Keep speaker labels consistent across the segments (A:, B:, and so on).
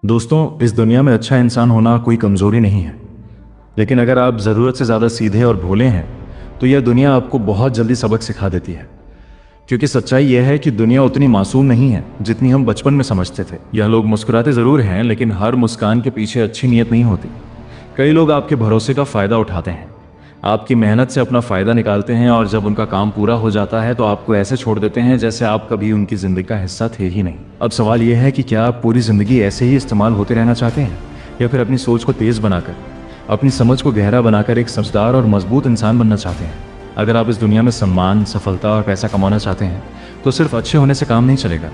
A: दोस्तों, इस दुनिया में अच्छा इंसान होना कोई कमज़ोरी नहीं है। लेकिन अगर आप ज़रूरत से ज़्यादा सीधे और भोले हैं तो यह दुनिया आपको बहुत जल्दी सबक सिखा देती है। क्योंकि सच्चाई यह है कि दुनिया उतनी मासूम नहीं है जितनी हम बचपन में समझते थे। यह लोग मुस्कुराते ज़रूर हैं, लेकिन हर मुस्कान के पीछे अच्छी नीयत नहीं होती। कई लोग आपके भरोसे का फ़ायदा उठाते हैं, आपकी मेहनत से अपना फ़ायदा निकालते हैं, और जब उनका काम पूरा हो जाता है तो आपको ऐसे छोड़ देते हैं जैसे आप कभी उनकी ज़िंदगी का हिस्सा थे ही नहीं। अब सवाल यह है कि क्या आप पूरी ज़िंदगी ऐसे ही इस्तेमाल होते रहना चाहते हैं, या फिर अपनी सोच को तेज़ बनाकर, अपनी समझ को गहरा बनाकर एक समझदार और मजबूत इंसान बनना चाहते हैं। अगर आप इस दुनिया में सम्मान, सफलता और पैसा कमाना चाहते हैं तो सिर्फ अच्छे होने से काम नहीं चलेगा,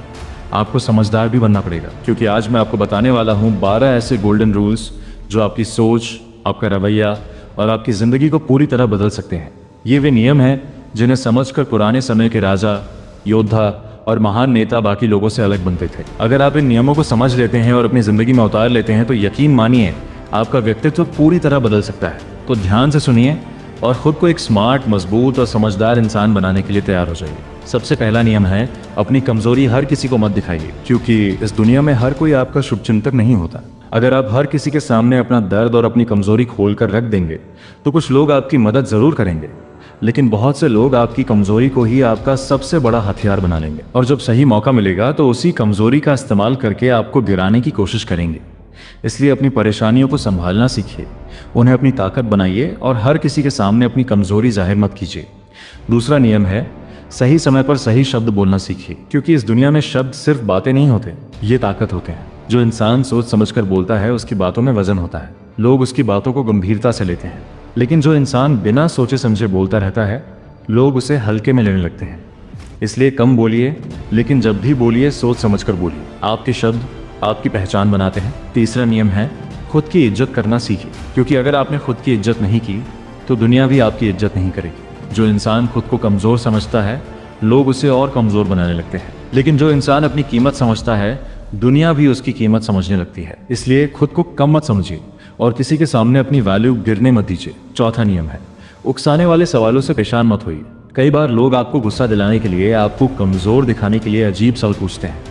A: आपको समझदार भी बनना पड़ेगा। क्योंकि आज मैं आपको बताने वाला हूँ 12 ऐसे गोल्डन रूल्स जो आपकी सोच, आपका रवैया और आपकी ज़िंदगी को पूरी तरह बदल सकते हैं। ये वे नियम हैं जिन्हें समझकर पुराने समय के राजा, योद्धा और महान नेता बाकी लोगों से अलग बनते थे। अगर आप इन नियमों को समझ लेते हैं और अपनी ज़िंदगी में उतार लेते हैं तो यकीन मानिए आपका व्यक्तित्व पूरी तरह बदल सकता है। तो ध्यान से सुनिए और ख़ुद को एक स्मार्ट, मजबूत और समझदार इंसान बनाने के लिए तैयार हो जाइए। सबसे पहला नियम है, अपनी कमज़ोरी हर किसी को मत दिखाइए। क्योंकि इस दुनिया में हर कोई आपका शुभचिंतक नहीं होता। अगर आप हर किसी के सामने अपना दर्द और अपनी कमज़ोरी खोल कर रख देंगे तो कुछ लोग आपकी मदद ज़रूर करेंगे, लेकिन बहुत से लोग आपकी कमज़ोरी को ही आपका सबसे बड़ा हथियार बना लेंगे, और जब सही मौका मिलेगा तो उसी कमज़ोरी का इस्तेमाल करके आपको गिराने की कोशिश करेंगे। इसलिए अपनी परेशानियों को संभालना सीखिए, उन्हें अपनी ताकत बनाइए और हर किसी के सामने अपनी कमज़ोरी जाहिर मत कीजिए। दूसरा नियम है, सही समय पर सही शब्द बोलना सीखिए। क्योंकि इस दुनिया में शब्द सिर्फ बातें नहीं होते, ये ताकत होते हैं। जो इंसान सोच समझकर बोलता है उसकी बातों में वजन होता है, लोग उसकी बातों को गंभीरता से लेते हैं। लेकिन जो इंसान बिना सोचे समझे बोलता रहता है, लोग उसे हल्के में लेने लगते हैं। इसलिए कम बोलिए, लेकिन जब भी बोलिए सोच समझकर बोलिए। आपके शब्द आपकी पहचान बनाते हैं। तीसरा नियम है, खुद की इज्जत करना सीखिए। क्योंकि अगर आपने खुद की इज्जत नहीं की तो दुनिया भी आपकी इज्जत नहीं करेगी। जो इंसान खुद को कमज़ोर समझता है, लोग उसे और कमज़ोर बनाने लगते हैं। लेकिन जो इंसान अपनी कीमत समझता है, दुनिया भी उसकी कीमत समझने लगती है। इसलिए खुद को कम मत समझिए और किसी के सामने अपनी वैल्यू गिरने मत दीजिए। चौथा नियम है, उकसाने वाले सवालों से परेशान मत होइए। कई बार लोग आपको गुस्सा दिलाने के लिए, आपको कमज़ोर दिखाने के लिए अजीब सवाल पूछते हैं।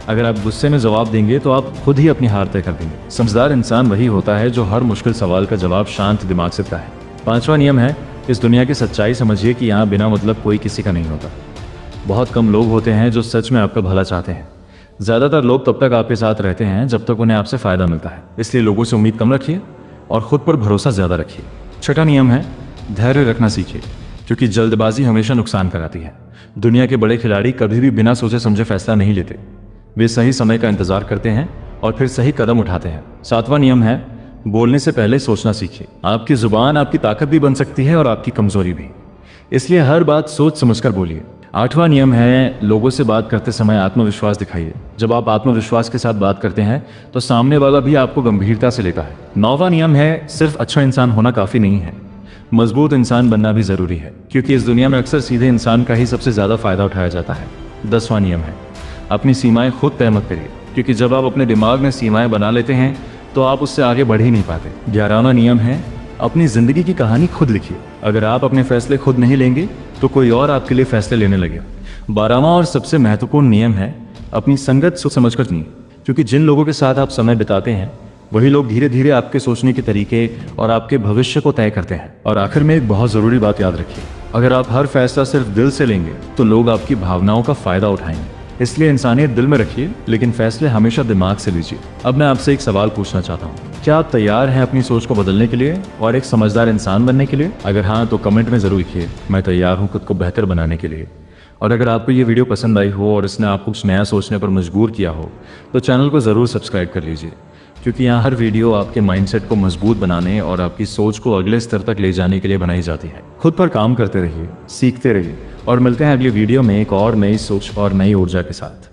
A: अगर आप गुस्से में जवाब देंगे तो आप खुद ही अपनी हार तय कर देंगे। समझदार इंसान वही होता है जो हर मुश्किल सवाल का जवाब शांत दिमाग से देता है। पांचवा नियम है, इस दुनिया की सच्चाई समझिए कि यहाँ बिना मतलब कोई किसी का नहीं होता। बहुत कम लोग होते हैं जो सच में आपका भला चाहते हैं। ज़्यादातर लोग तब तक आपके साथ रहते हैं जब तक उन्हें आपसे फ़ायदा मिलता है। इसलिए लोगों से उम्मीद कम रखिए और ख़ुद पर भरोसा ज़्यादा रखिए। छठा नियम है, धैर्य रखना सीखिए। क्योंकि जल्दबाजी हमेशा नुकसान कराती है। दुनिया के बड़े खिलाड़ी कभी भी बिना सोचे समझे फैसला नहीं लेते। वे सही समय का इंतज़ार करते हैं और फिर सही कदम उठाते हैं। सातवां नियम है, बोलने से पहले सोचना सीखिए। आपकी ज़ुबान आपकी ताकत भी बन सकती है और आपकी कमज़ोरी भी। इसलिए हर बात सोच समझकर बोलिए। आठवां नियम है, लोगों से बात करते समय आत्मविश्वास दिखाइए। जब आप आत्मविश्वास के साथ बात करते हैं तो सामने वाला भी आपको गंभीरता से लेता है। नौवां नियम है, सिर्फ अच्छा इंसान होना काफ़ी नहीं है, मजबूत इंसान बनना भी ज़रूरी है। क्योंकि इस दुनिया में अक्सर सीधे इंसान का ही सबसे ज़्यादा फ़ायदा उठाया जाता है। 10वां नियम है, अपनी सीमाएं खुद तय मत करिए। क्योंकि जब आप अपने दिमाग में सीमाएं बना लेते हैं तो आप उससे आगे बढ़ ही नहीं पाते। 11वां नियम है, अपनी ज़िंदगी की कहानी खुद लिखिए। अगर आप अपने फैसले खुद नहीं लेंगे तो कोई और आपके लिए फैसले लेने लगे। 12वां और सबसे महत्वपूर्ण नियम है, अपनी संगत सोच समझकर चुनिए। क्योंकि जिन लोगों के साथ आप समय बिताते हैं वही लोग धीरे धीरे आपके सोचने के तरीके और आपके भविष्य को तय करते हैं। और आखिर में एक बहुत ज़रूरी बात याद रखिए, अगर आप हर फैसला सिर्फ दिल से लेंगे तो लोग आपकी भावनाओं का फ़ायदा उठाएंगे। इसलिए इंसानियत दिल में रखिए, लेकिन फैसले हमेशा दिमाग से लीजिए। अब मैं आपसे एक सवाल पूछना चाहता हूँ, क्या आप तैयार हैं अपनी सोच को बदलने के लिए और एक समझदार इंसान बनने के लिए? अगर हाँ तो कमेंट में ज़रूर लिखिए, मैं तैयार हूँ खुद को बेहतर बनाने के लिए। और अगर आपको ये वीडियो पसंद आई हो और इसने आपको कुछ नया सोचने पर मजबूर किया हो तो चैनल को ज़रूर सब्सक्राइब कर लीजिए। क्योंकि यहाँ हर वीडियो आपके माइंडसेट को मजबूत बनाने और आपकी सोच को अगले स्तर तक ले जाने के लिए बनाई जाती है। खुद पर काम करते रहिए, सीखते रहिए और मिलते हैं अगली वीडियो में एक और नई सोच और नई ऊर्जा के साथ।